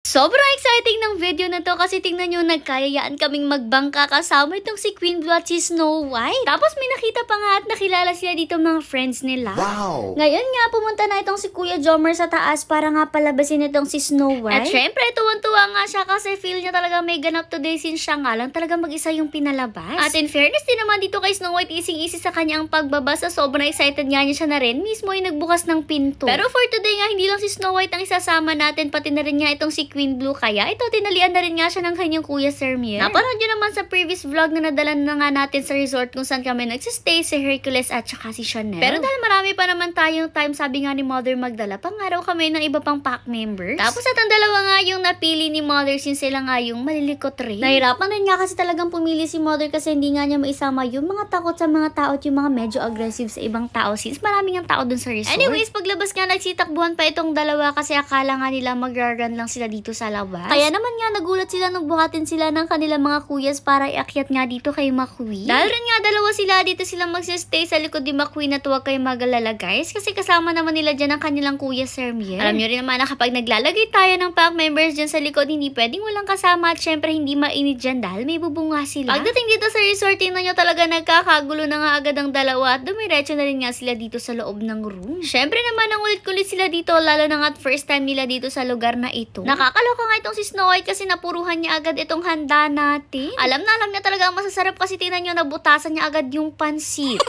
Sobrang exciting ng video na to kasi tingnan nyo, nagkayayaan kaming magbangka kasama itong si Queen Blue at si Snow White. Tapos may nakita pa nga at nakilala sila dito mga friends nila. Wow! Ngayon nga, pumunta na itong si Kuya Jomar sa taas para nga palabasin itong si Snow White. At syempre, tuwan-tuwa nga siya kasi feel niya talaga may ganap today since siya nga lang talaga mag-isa yung pinalabas. At in fairness din naman dito kay Snow White, easy-easy sa kanyang pagbabasa. Sobrang excited nga niya siya na rin. Mismo yung nagbukas ng pinto. Pero for today nga, hindi lang si Snow White ang isasama natin, pati na rin nga itong si Queen Blue. Kaya ito, tinalian na rin nga siya ng kanyang kuya Sir Mier. Napanood nyo naman sa previous vlog na nadala na nga natin sa resort kung saan kami nagsistay, si Hercules at saka si Chanel. Pero dahil marami pa naman tayong time, sabi nga ni Mother Magdala, pangaraw kami ng iba pang pack members. Tapos at ang dalawa nga yung napili ni Mother since sila nga yung malilikot rin. Nahirapan rin nga kasi talagang pumili si Mother kasi hindi nga niya maisama yung mga takot sa mga tao at yung mga medyo aggressive sa ibang tao since maraming ang tao dun sa resort. Anyways, paglabas nga nagsitakbuhan pa itong dalawa kasi akala nga nila magra-run lang sila dito sa labas. Kaya naman nga nagulat sila nung buhatin sila ng kanilang mga kuyas para iakyat nga dito kay McQueen. Dahil rin nga dalawa sila dito sila magsistay sa likod ni McQueen at huwag kayo magalala guys kasi kasama naman nila dyan ang kanilang kuya Sir Mier. Alam nyo rin naman na kapag naglalagay tayo ng pack members dyan sa likod, hindi pwedeng walang kasama at syempre hindi mainit dyan dahil may bubunga sila. Pagdating dito sa resort, tingnan nyo talaga nagkakagulo na nga agad ang dalawa at dumiretso na rin nga sila dito sa loob ng room. Syempre naman ang ulit-kulit sila dito lalo na nga at first time nila dito sa lugar na ito. Nakakaloka nga itong si Snow White kasi napuruhan niya agad itong handa natin. Alam niya talaga ang masasarap kasi tingnan nyo, nabutasan niya agad yung pansit.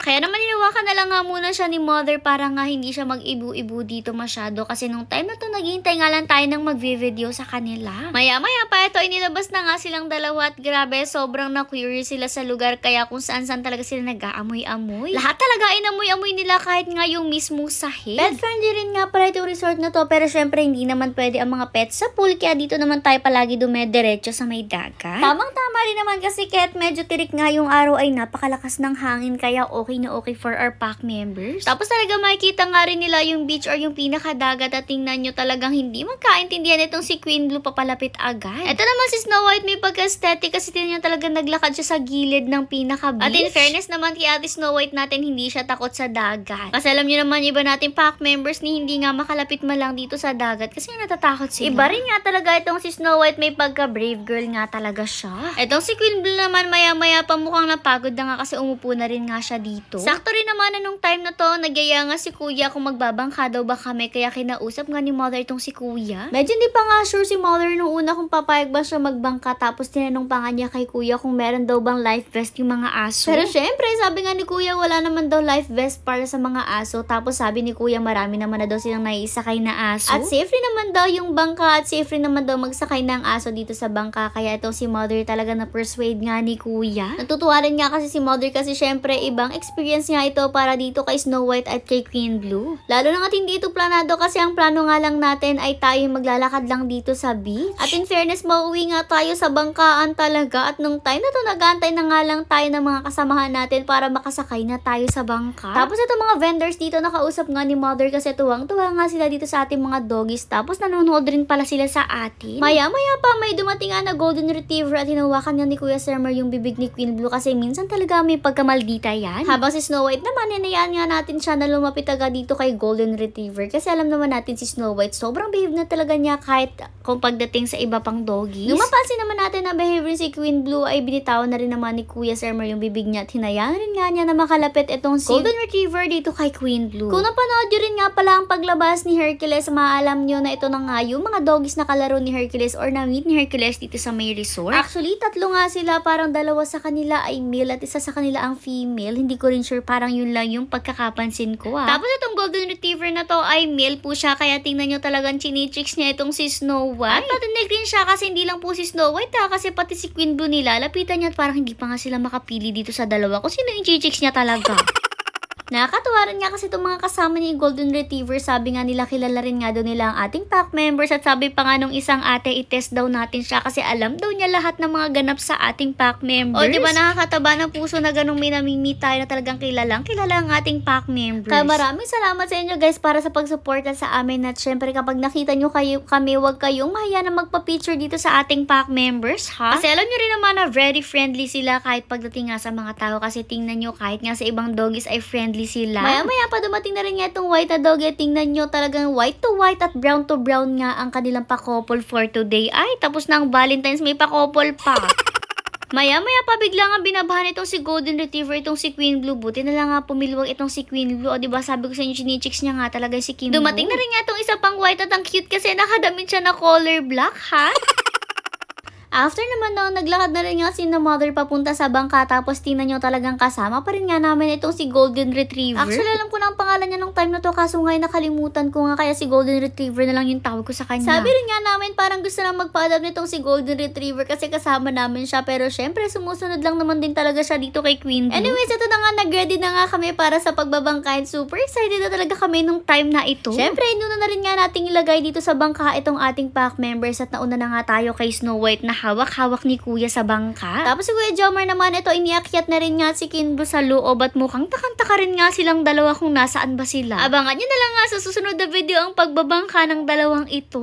Kaya naman ninawakan na lang nga muna siya ni Mother para nga hindi siya mag-ibu-ibu dito masyado kasi nung time na to naghihintay nga lang tayo ng mag-video sa kanila. Maya-maya pa ito inilabas na nga silang dalawa at grabe sobrang na-curious sila sa lugar kaya kung saan-saan talaga sila nag-aamoy-amoy. Lahat talaga inamoy-amoy nila kahit nga yung mismong sahig. Pet friendly rin nga pala itong resort na to pero syempre hindi naman pwede ang mga pets sa pool kaya dito naman tayo palagi dumediretso sa may dagat. Tamang-tama rin naman kasi kahit medyo tirik nga yung araw ay napakalakas ng hangin kaya okay na okay for our pack members. Tapos talaga makikita nga rin nila yung beach or yung pinakadagat at tingnan nyo talagang hindi magkaintindihan itong si Queen Blue papalapit agad. Ito naman si Snow White may pagka-aesthetic kasi tingnan nyo talagang naglakad siya sa gilid ng pinaka-beach. At in fairness naman kay Ate Snow White natin hindi siya takot sa dagat. Kasi alam nyo naman iba natin pack members ni hindi nga makalapit man lang dito sa dagat kasi nga natatakot sila. Iba rin nga talaga itong si Snow White may pagka-brave girl nga talaga siya. Itong si Queen Blue naman maya-maya pa mukhang napagod na nga kasi umupo na rin nga siya dito. Sakto rin naman na nung time na to, nagyaya nga si Kuya kung magbabangka daw ba kami kaya kinausap nga ni Mother itong si Kuya. Medyo hindi pa nga sure si Mother nung una kung papayag ba siya magbangka tapos tinanong pa nga niya kay Kuya kung meron daw bang life vest yung mga aso. Pero syempre, sabi nga ni Kuya wala naman daw life vest para sa mga aso tapos sabi ni Kuya marami naman na daw silang naiisakay na aso. At safe rin naman daw yung bangka at safe rin naman daw magsakay ng aso dito sa bangka kaya itong si Mother talaga na-persuade nga ni Kuya. Natutuwa rin nga kasi si Mother kasi syempre ibang experience nga ito para dito kay Snow White at kay Queen Blue. Lalo na nga hindi ito planado kasi ang plano nga lang natin ay tayo maglalakad lang dito sa beach. At in fairness, mauwi nga tayo sa bangkaan talaga at nung time na to nag-aantay na nga lang tayo ng mga kasamahan natin para makasakay na tayo sa bangka. Tapos ito mga vendors dito nakausap nga ni Mother kasi tuwang-tuwa nga sila dito sa ating mga doggies tapos nanonood rin pala sila sa atin. Maya-maya pa may dumating nga na golden retriever at hinawakan nga ni Kuya Summer yung bibig ni Queen Blue kasi minsan talaga may pagkamaldita yan. Habang si Snow White naman, hinayaan nga natin siya na lumapit agad dito kay Golden Retriever kasi alam naman natin si Snow White sobrang behave na talaga niya kahit kung pagdating sa iba pang doggies. Nung mapansin naman natin na behavior si Queen Blue ay binitawan na rin naman ni Kuya Summer yung bibig niya at hinayaan rin nga niya na makalapit itong si Golden Retriever dito kay Queen Blue. Kung napanood nyo rin nga pala ang paglabas ni Hercules, maalam nyo na ito na nga yung mga doggies na kalaro ni Hercules or na-meet ni Hercules dito sa may resort. Actually, tatlo nga sila, parang dalawa sa kanila ay male at isa sa kanila ang female. Hindi ko rin sure, parang yun lang yung pagkakapansin ko Tapos itong Golden Retriever na to ay male po siya kaya tingnan nyo talagang chinichicks niya itong si Snow White. At patinig rin siya kasi hindi lang po si Snow White kasi pati si Queen Blue nila lapitan niya at parang hindi pa nga sila makapili dito sa dalawa kung sino yung chinichicks niya talaga. Nakakatuwa rin nga kasi itong mga kasama ni Golden Retriever, sabi nga nila kilala rin nga daw nila ang ating pack members at sabi pa nga nung isang ate i-test daw natin siya kasi alam daw niya lahat ng mga ganap sa ating pack members. O diba nakakataba ng puso na ganung may namimit tayo na talagang kilala ang ating pack members. Kaya maraming salamat sa inyo guys para sa pagsuporta sa amin at syempre kapag nakita nyo kami huwag kayong mahiya na magpa-picture dito sa ating pack members ha. Kasi alam nyo rin naman na very friendly sila kahit pagdating nga sa mga tao kasi tingnan nyo kahit nga sa ibang doggies ay friendly friendly sila. Maya-maya pa dumating na rin nga itong white na doggy. Tingnan nyo, talagang white to white at brown to brown nga ang kanilang pa-couple for today. Ay, tapos na ang Valentine's, may pa-couple pa. Maya-maya pa bigla nga binabahan itong si Golden Retriever, itong si Queen Blue. Buti na lang nga pumilwag itong si Queen Blue. O diba sabi ko sa inyo, chinichicks niya nga talaga si Kim Blue. Dumating na rin nga itong isa pang white at ang cute kasi nakadamit siya na color black, ha? After naman daw, naglakad na rin nga si na mother papunta sa bangka, tapos tingnan nyo talagang kasama pa rin nga namin itong si Golden Retriever. Actually, alam ko na ang pangalan niya nung time na to, kaso nga nakalimutan ko nga, kaya si Golden Retriever na lang yung tawag ko sa kanya. Sabi rin nga namin, parang gusto lang magpa-adapt nitong si Golden Retriever kasi kasama namin siya, pero syempre, sumusunod lang naman din talaga siya dito kay Queen Blue. Anyways, ito na nga, nag-ready na nga kami para sa pagbabangkain. Super excited na talaga kami nung time na ito. Syempre, inuna na rin nga nating ilagay dito sa bangka itong ating pack members at nauna na nga tayo kay Snow White na hawak-hawak ni Kuya sa bangka. Tapos si Kuya Jomar naman, ito iniakyat na rin nga si Kim Blue sa loob at mukhang takang-taka rin nga silang dalawa kung nasaan ba sila. Abangan nyo na lang nga sa susunod na video ang pagbabangka ng dalawang ito.